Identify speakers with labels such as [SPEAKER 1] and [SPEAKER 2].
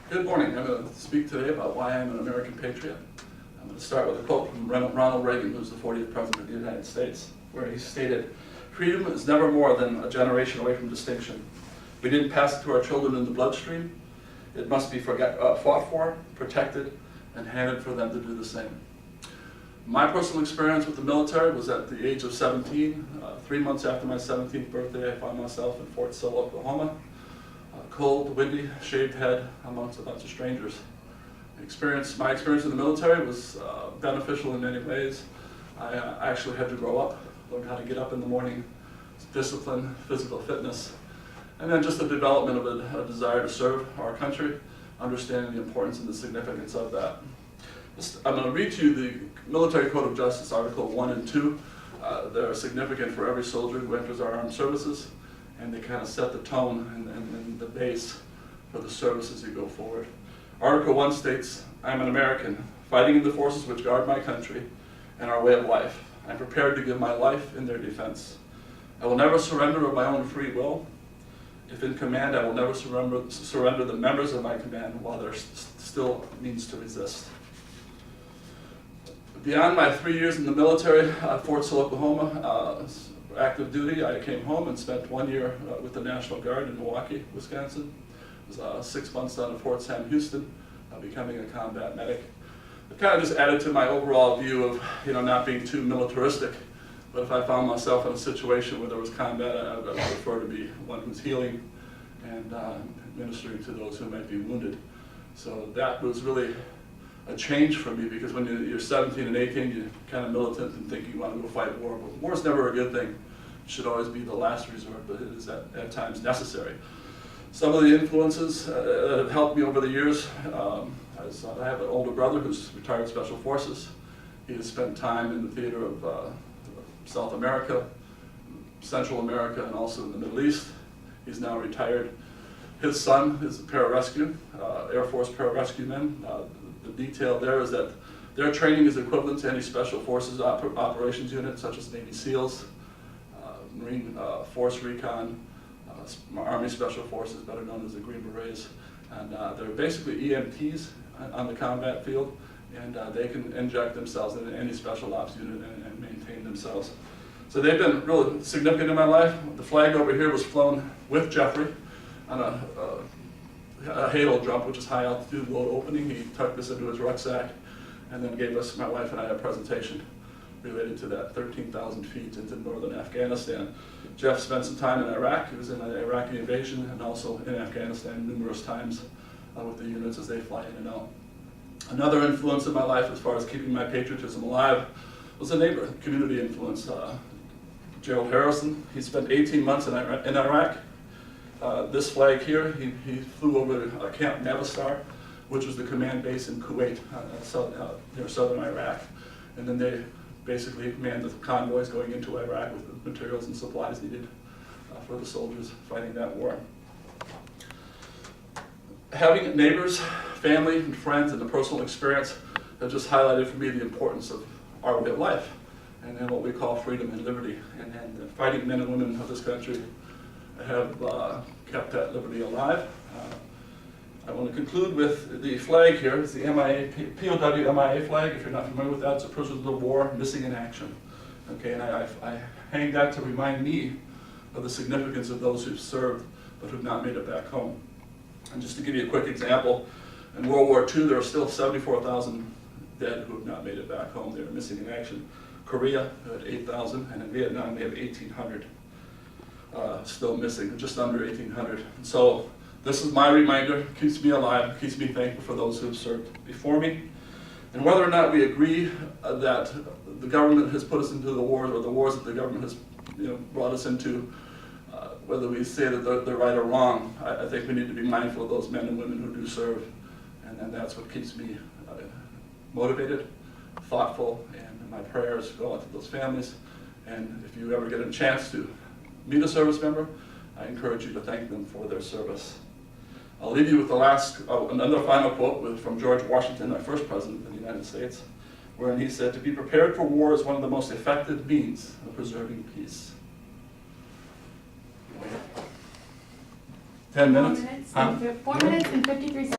[SPEAKER 1] Good morning. I'm going to speak today about why I'm an American patriot. I'm going to start with a quote from Ronald Reagan, who was the 40th President of the United States, where he stated, "Freedom is never more than a generation away from distinction. We didn't pass it to our children in the bloodstream. It must be fought for, protected, and handed for them to do the same." My personal experience with the military was at the age of 17. 3 months after my 17th birthday, I found myself in Fort Sill, Oklahoma. Cold, windy, shaved head amongst a bunch of strangers. My experience in the military was beneficial in many ways. I actually had to grow up, learn how to get up in the morning, discipline, physical fitness, and then just the development of a desire to serve our country, understanding the importance and the significance of that. I'm going to read to you the Military Code of Justice, Article 1 and 2. They're significant for every soldier who enters our armed services, and they kind of set the tone and the base for the service as you go forward. Article 1 states, "I am an American, fighting in the forces which guard my country and our way of life. I am prepared to give my life in their defense. I will never surrender of my own free will. If in command, I will never surrender the members of my command while there still means to resist." Beyond my 3 years in the military at Fort Sill, Oklahoma, active duty, I came home and spent 1 year with the National Guard in Milwaukee, Wisconsin. It was 6 months down at Fort Sam Houston, becoming a combat medic. It kind of just added to my overall view of not being too militaristic, but if I found myself in a situation where there was combat, I would prefer to be one who's healing and ministering to those who might be wounded. So that was really a change for me, because when you're 17 and 18, you're kind of militant and think you want to go fight war. But war is never a good thing. It should always be the last resort, but it is at times necessary. Some of the influences that have helped me over the years, I have an older brother who's retired Special Forces. He has spent time in the theater of South America, Central America, and also in the Middle East. He's now retired. His son is a pararescue, Air Force pararescue men. The detail there is that their training is equivalent to any Special Forces operations unit, such as Navy SEALs, Marine Force Recon, Army Special Forces, better known as the Green Berets. And they're basically EMTs on the combat field, and they can inject themselves into any special ops unit and maintain themselves. So they've been really significant in my life. The flag over here was flown with Jeffrey on a Hadel jump, which is high altitude load opening. He tucked this into his rucksack and then gave us, my wife and I, a presentation related to that 13,000 feet into northern Afghanistan. Jeff spent some time in Iraq. He was in the Iraqi invasion and also in Afghanistan numerous times with the units as they fly in and out. Another influence in my life as far as keeping my patriotism alive was a neighbor, community influence. Gerald Harrison, he spent 18 months in Iraq. This flag here, he flew over Camp Navistar, which was the command base in Kuwait, near southern Iraq. And then they basically manned the convoys going into Iraq with the materials and supplies needed for the soldiers fighting that war. Having neighbors, family, and friends, and the personal experience have just highlighted for me the importance of our way of life and what we call freedom and liberty. And the fighting men and women of this country have kept that liberty alive. I want to conclude with the flag here. It's the POW MIA flag. If you're not familiar with that, it's a prisoners of war missing in action. Okay, and I hang that to remind me of the significance of those who've served but who've not made it back home. And just to give you a quick example, in World War II, there are still 74,000 dead who have not made it back home. They were missing in action. Korea had 8,000, and in Vietnam they have 1,800 still missing, just under 1,800. So this is my reminder, keeps me alive, keeps me thankful for those who have served before me. And whether or not we agree that the government has put us into the wars, or the wars that the government has brought us into, whether we say that they're right or wrong, I think we need to be mindful of those men and women who do serve. And that's what keeps me motivated, thoughtful, and my prayers go out to those families. And if you ever get a chance to meet a service member, I encourage you to thank them for their service. I'll leave you with another final quote from George Washington, our first president of the United States, wherein he said, "To be prepared for war is one of the most effective means of preserving peace." 10 minutes?
[SPEAKER 2] 4 minutes and 53 seconds.